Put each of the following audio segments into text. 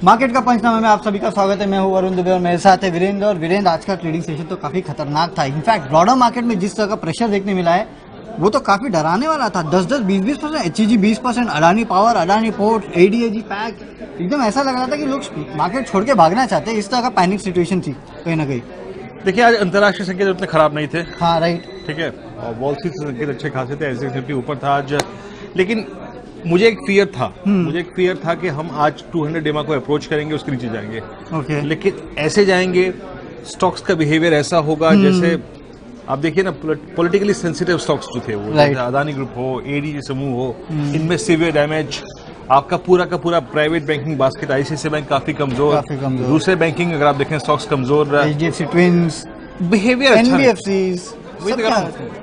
Market का पंचनामे में आप सभी का स्वागत है। मैं हूं वरुण दुबे और मेरे साथ है वीरेंद्र। और वीरेंद्र, आज का ट्रेडिंग सेशन तो काफी खतरनाक था। इनफैक्ट ब्रॉडर मार्केट में जिस तरह का प्रेशर देखने मिला है वो तो काफी डराने वाला था। 10-10, 20-20%, HEG 20%, Adani power, Adani port, ADAG pack, एकदम ऐसा लग रहा था कि लोग मार्केट छोड़ के भागना चाहते हैं। इस तरह का पैनिक सिचुएशन थी कहीं ना कहीं। देखिए, आज अंतर्राष्ट्रीय संकेत उतने खराब नहीं थे। हाँ, राइट, ठीक है। और वॉल स्ट्रीट से संकेत अच्छे खासे थे, एसएनपी ऊपर था आज। लेकिन मुझे एक फियर था कि हम आज 200 डेमा को अप्रोच करेंगे, उसके नीचे जाएंगे। ओके। लेकिन ऐसे जाएंगे, स्टॉक्स का बिहेवियर ऐसा होगा जैसे आप देखिए ना, पॉलिटिकली सेंसिटिव स्टॉक्स जो थे वो, जैसे अदानी ग्रुप हो, ADG समूह हो, इनमें सीवियर डैमेज। आपका पूरा का पूरा private banking basket, ICICI bank काफी कमजोर, दूसरे बैंकिंग अगर आप देखें स्टॉक्स कमजोर, HDFC twins, behaviour NBFCs,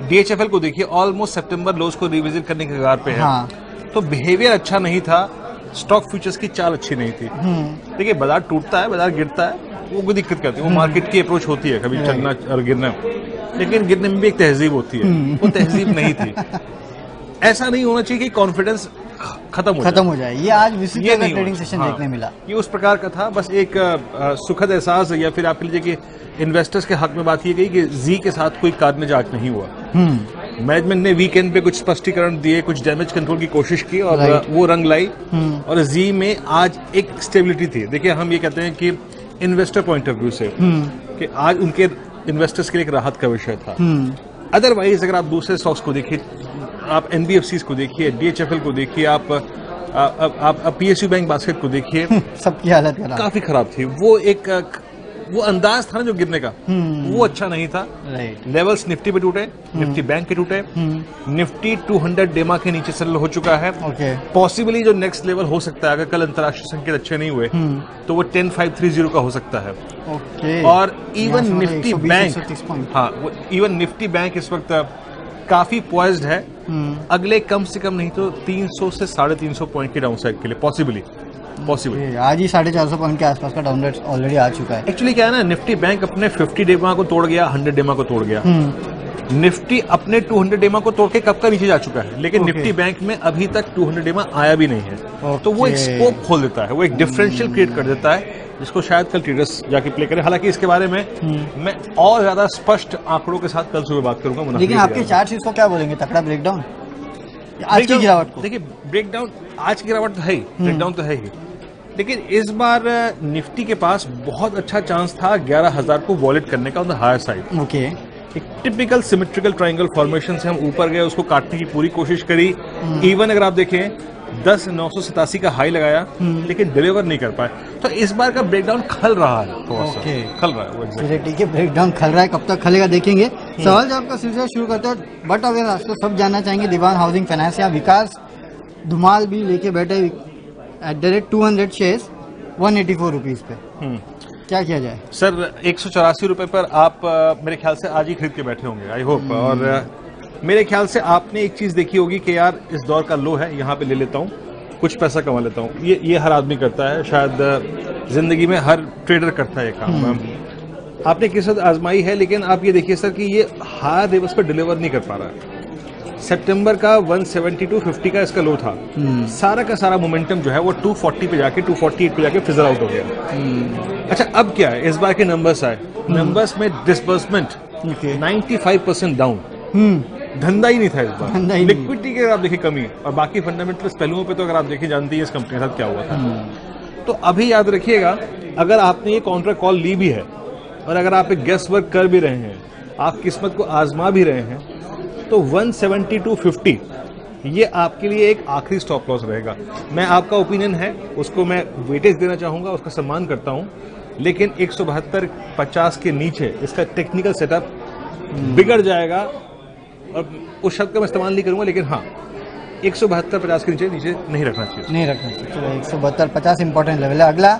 DHFL को देखिए, ऑलमोस्ट सितंबर लोज को रिविजिट करने के कगार पे है। हाँ। तो बिहेवियर अच्छा नहीं था, स्टॉक फ्यूचर्स की चाल अच्छी नहीं थी। देखिए, बाजार टूटता है, बाजार गिरता है, वो कोई दिक्कत करती है, वो मार्केट की अप्रोच होती है, कभी चलना और गिरना। लेकिन गिरने में भी एक तहजीब होती है, वो तहजीब नहीं थी। ऐसा नहीं होना चाहिए कि कॉन्फिडेंस खत्म हो जाए। ये आज विशिष्ट ट्रेडिंग सेशन देखने मिला। ये उस प्रकार का था, बस एक सुखद एहसास, या फिर आप लीजिए कि इन्वेस्टर्स के हक में बात की गई कि जी के साथ कोई कार्य जांच नहीं हुआ। मैनेजमेंट ने वीकेंड पे कुछ स्पष्टीकरण दिए, कुछ डैमेज कंट्रोल की कोशिश की और वो रंग लाई। और जी में आज एक स्टेबिलिटी थी। देखिए, हम ये कहते हैं कि इन्वेस्टर पॉइंट ऑफ व्यू से कि आज उनके इन्वेस्टर्स के लिए एक राहत का विषय था। अदरवाइज अगर आप दूसरे स्टॉक्स को देखिए, आप NBFCs को देखिए, DHFL को देखिए, आप PSU बैंक बास्केट को देखिए, सबकी हालत काफी खराब थी। वो अंदाज था ना जो गिरने का, वो अच्छा नहीं था। लेवल्स निफ्टी पे टूटे, निफ्टी बैंक पे टूटे, निफ्टी 200 डेमा के नीचे सेटल हो चुका है। पॉसिबली जो नेक्स्ट लेवल हो सकता है, अगर कल अंतर्राष्ट्रीय संकेत अच्छे नहीं हुए तो वो 10530 का हो सकता है। और इवन निफ्टी बैंक, हाँ, इवन निफ्टी बैंक इस वक्त काफी पॉइज्ड है। अगले कम से कम नहीं तो 300 से 350 पॉइंट के डाउन साइड के लिए पॉसिबल। आज ही 450 पॉइंट के आसपास का डाउनरेट ऑलरेडी आ चुका है। एक्चुअली क्या है ना, निफ्टी बैंक अपने 50 डेमा को तोड़ गया, 100 डेमा को तोड़ गया। निफ्टी अपने 200 डेमा को तोड़ के कब का नीचे जा चुका है, लेकिन निफ्टी बैंक में अभी तक 200 डेमा आया भी नहीं है। तो वो एक स्कोप खोल देता है, वो एक डिफरेंशियल क्रिएट कर देता है, जिसको शायद कल ट्रेडर्स जाके प्ले करें। हालांकि इसके बारे में मैं और ज्यादा स्पष्ट आंकड़ों के साथ कल सुबह बात करूंगा। लेकिन आपके चार्ट इसको क्या बोलेंगे, तकड़ा ब्रेकडाउन आज की गिरावट को? देखिए, ब्रेकडाउन आज की गिरावट तो है ही, ब्रेकडाउन तो है ही। लेकिन इस बार निफ्टी के पास बहुत अच्छा चांस था 11,000 को वॉलेट करने का on the higher side. Okay. एक टिपिकल सिमेट्रिकल ट्रायंगल फॉर्मेशन से हम ऊपर गए, उसको काटने की पूरी कोशिश करी। इवन अगर आप देखें 10,987 का हाई लगाया, लेकिन डिलीवर नहीं कर पाए। तो इस बार का ब्रेकडाउन खल रहा है, थोड़ा सा खल रहा है। ठीक है, ब्रेकडाउन खल रहा है, कब तक खलेगा देखेंगे। सवाल जवाब का सिलसिला शुरू करते हैं। बट अगर आज तो सब जानना चाहेंगे, दीवान हाउसिंग फाइनेंस या विकास धुमाल भी लेके बैठे at the rate 200 shares 184 rupees पे। क्या किया जाए सर? 184 रुपए पर आप मेरे ख्याल से आज ही खरीद के बैठे होंगे, आई होप। और मेरे ख्याल से आपने एक चीज देखी होगी कि यार इस दौर का लो है, यहाँ पे ले लेता हूँ, कुछ पैसा कमा लेता हूँ। ये हर आदमी करता है, शायद जिंदगी में हर ट्रेडर करता है ये काम। आपने किस्मत आजमाई है, लेकिन आप ये देखिए सर कि ये हायर लेवल्स पर डिलीवर नहीं कर पा रहा है। सितंबर का 172.50 का इसका लो था। सारा का सारा मोमेंटम जो है वो 240 पे जाके 248 पे जाके फिजर आउट हो गया। अच्छा, अब क्या है, इस बार के नंबर्स आए, नंबर्स में डिसबर्समेंट 95% डाउन। धंधा ही नहीं था इस बार। लिक्विडिटी की अगर आप देखिए कमी, और बाकी फंडामेंटल पहलुओं पे तो अगर आप देखिए जानती है इस कंपनी के साथ क्या हुआ था। तो अभी याद रखिएगा, अगर आपने ये काउंटर कॉल ली भी है और अगर आप एक गेस वर्क कर भी रहे हैं, आप किस्मत को आजमा भी रहे हैं, तो 172.50 ये आपके लिए एक आखिरी स्टॉप लॉस रहेगा। मैं आपका ओपिनियन है, उसको मैं वेटेज देना चाहूंगा, उसका सम्मान करता हूं। लेकिन 172.50 के नीचे इसका टेक्निकल सेटअप बिगड़ जाएगा। और उस शब्द का मैं इस्तेमाल नहीं करूंगा, लेकिन हाँ, 172.50 के नीचे नहीं रखना चाहिए। चलो, 172.50 इंपॉर्टेंट लेवल है। अगला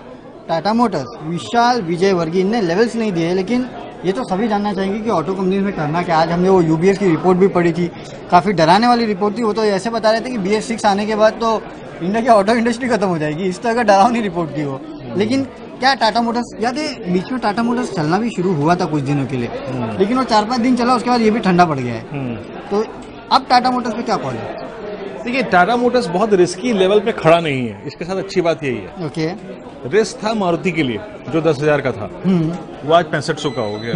टाटा मोटर्स, विशाल विजय वर्गीय, इनने लेवल्स नहीं दिए, लेकिन ये तो सभी जानना चाहेंगे कि ऑटो कंपनी में करना क्या। आज हमने वो UBS की रिपोर्ट भी पढ़ी थी, काफी डराने वाली रिपोर्ट थी। वो तो ऐसे बता रहे थे कि BS6 आने के बाद तो इंडिया की ऑटो इंडस्ट्री खत्म हो जाएगी, इस तरह का डरावनी रिपोर्ट थी वो। लेकिन क्या टाटा मोटर्स, याद है बीच में टाटा मोटर्स चलना भी शुरू हुआ था कुछ दिनों के लिए, लेकिन वो 4-5 दिन चला, उसके बाद ये भी ठंडा पड़ गया है। तो अब टाटा मोटर्स पे क्या कॉल है? देखिए टाटा मोटर्स बहुत रिस्की लेवल पे खड़ा नहीं है, इसके साथ अच्छी बात यही है। ओके। रिस्क था मारुति के लिए जो 10,000 का था, वो आज 6500 का हो गया।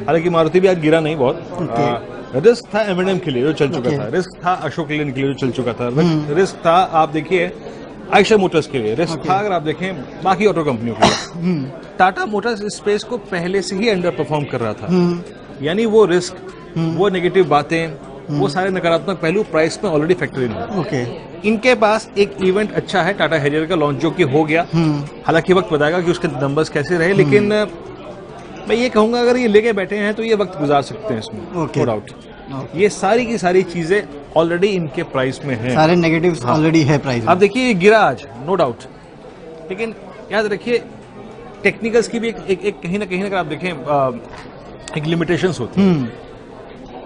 हालांकि मारुति भी आज गिरा नहीं बहुत। रिस्क था M&M के लिए जो चल चुका था, रिस्क था अशोक लेलैंड के लिए जो चल चुका था, रिस्क था आप देखिए आयशर मोटर्स के लिए, रिस्क था अगर आप देखें बाकी ऑटो कंपनियों के लिए। टाटा मोटर्स इस स्पेस को पहले से ही अंडर परफॉर्म कर रहा था, यानी वो रिस्क, वो नेगेटिव बातें, वो सारे नकारात्मक पहलू प्राइस में ऑलरेडी फैक्टर इन है। ओके। इनके पास एक इवेंट अच्छा है टाटा हैरियर का लॉन्च जो कि हो गया, हालांकि वक्त बताएगा कि उसके नंबर्स कैसे रहे, लेकिन मैं ये कहूंगा अगर ये लेके बैठे हैं तो ये वक्त गुजार सकते हैं इसमें, नो डाउट। ये सारी की सारी चीजें ऑलरेडी इनके प्राइस में हैं, सारे नेगेटिव्स ऑलरेडी है प्राइस में। आप देखिए ये गिरा आज, नो डाउट, लेकिन याद रखिए टेक्निकल्स की भी एक कहीं ना कहीं अगर आप देखें एक लिमिटेशंस होती है।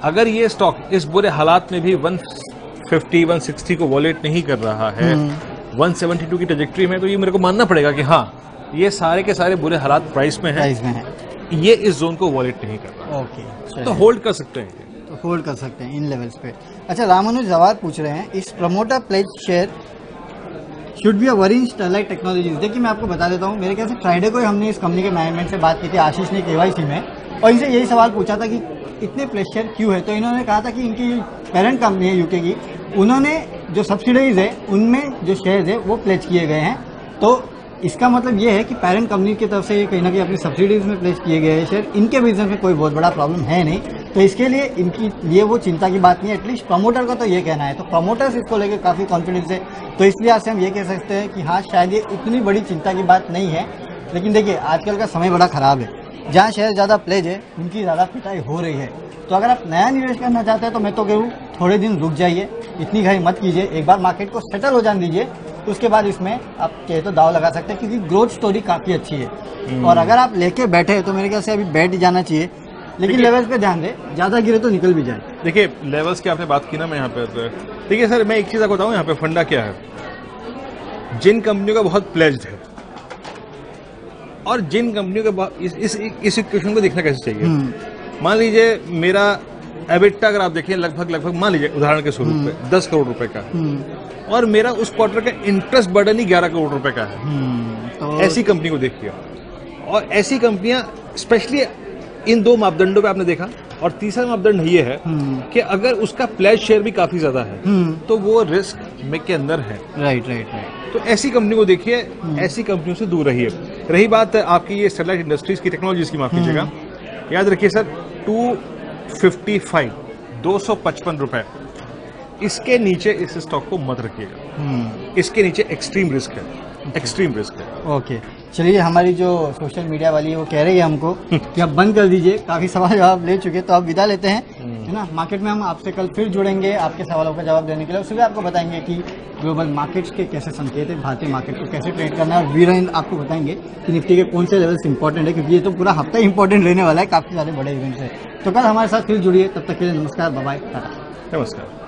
अगर ये स्टॉक इस बुरे हालात में भी 150 160 को वॉलेट नहीं कर रहा है, 172 की ट्रेजेक्टरी में, तो ये मेरे को मानना पड़ेगा कि हाँ ये सारे के सारे बुरे हालात प्राइस में है, ये इस जोन को वॉलेट नहीं कर रहा। ओके, तो होल्ड कर सकते हैं, तो होल्ड कर सकते हैं इन लेवल्स पे। अच्छा, रामानुज सवाल पूछ रहे हैं, इस promoter pledge share should be a worry in Sterlite Technologies. देखिए मैं आपको बता देता हूँ, मेरे ख्याल से फ्राइडे को ही हमने इस कंपनी के मैनेजमेंट से बात की थी, आशीष ने KYC में, और इनसे यही सवाल पूछा था कि इतने प्लेज शेयर क्यों है। तो इन्होंने कहा था कि इनकी पेरेंट कंपनी है यूके की, उन्होंने जो सब्सिडीज है उनमें जो शेयर है वो प्लेज किए गए हैं। तो इसका मतलब ये है कि पेरेंट कंपनी की तरफ से ये कहीं ना कहीं अपनी सब्सिडीज में प्लेस किए गए हैं शेयर। इनके बिजनेस में कोई बहुत बड़ा प्रॉब्लम है नहीं, तो इसके लिए इनकी ये वो चिंता की बात नहीं है। एटलीस्ट प्रमोटर का तो ये कहना है, तो प्रमोटर्स इसको लेकर काफी कॉन्फिडेंस है, तो इसलिए आज से हम ये कह सकते हैं कि हाँ शायद ये इतनी बड़ी चिंता की बात नहीं है। लेकिन देखिए आजकल का समय बड़ा खराब है, जहाँ शेयर ज्यादा प्लेज है उनकी ज्यादा पिटाई हो रही है। तो अगर आप नया निवेश करना चाहते हैं तो मैं तो कहूँ थोड़े दिन रुक जाइए, इतनी घाई मत कीजिए, एक बार मार्केट को सेटल हो जाने दीजिए, उसके बाद इसमें आप चाहे तो दाव लगा सकते हैं, क्योंकि ग्रोथ स्टोरी काफी अच्छी है। और अगर आप लेके बैठे तो मेरे ख्याल से अभी बैठ जाना चाहिए, लेकिन लेवल्स पे ध्यान दे, ज्यादा गिरे तो निकल भी जाए। देखिए लेवल्स की आपने बात की ना, मैं यहाँ पे देखिए सर मैं एक चीज आपको बताऊँ, यहाँ पे फंडा क्या है। जिन कंपनियों का बहुत प्लेज्ड है और जिन कंपनियों के इस सिचुएशन को देखना कैसे चाहिए। मान लीजिए मेरा एबिटा अगर आप देखिए लगभग मान लीजिए उदाहरण के स्वरूप पे 10 करोड़ रुपए का है, और मेरा उस क्वार्टर का इंटरेस्ट बर्डन ही 11 करोड़ रुपए का है। तो ऐसी कंपनी को देखिए, और ऐसी कंपनियां स्पेशली इन दो मापदंडों पे आपने देखा, और तीसरा मापदंड ये है कि अगर उसका प्लेज शेयर भी काफी ज्यादा है तो वो रिस्क में के अंदर है। राइट। तो ऐसी कंपनी को देखिए, ऐसी कंपनियों से दूर रहिए। रही बात आपकी ये स्टरलाइट इंडस्ट्रीज की टेक्नोलॉजीज की, माफ कीजिएगा, याद रखिए सर 255 रुपए, इसके नीचे इस स्टॉक को मत रखिएगा, इसके नीचे एक्सट्रीम रिस्क है, एक्सट्रीम रिस्क है। ओके, चलिए हमारी जो सोशल मीडिया वाली है वो कह रही है हमको कि आप बंद कर दीजिए, काफी सवाल जवाब ले चुके, तो आप विदा लेते हैं, है ना। मार्केट में हम आपसे कल फिर जुड़ेंगे आपके सवालों का जवाब देने के लिए। उसमें आपको बताएंगे कि ग्लोबल मार्केट्स के कैसे संकेत है, भारतीय मार्केट को कैसे ट्रेड करना है, और वीरेंद्र आपको बताएंगे कि निफ्टी के कौन से लेवल्स इंपॉर्टेंट है, क्योंकि ये तो पूरा हफ्ता इंपॉर्टेंट रहने वाला है, काफी सारे बड़े इवेंट्स है। तो कल हमारे साथ फिर जुड़िए, तब तक के लिए नमस्कार, बाय बाय, टाटा। नमस्कार।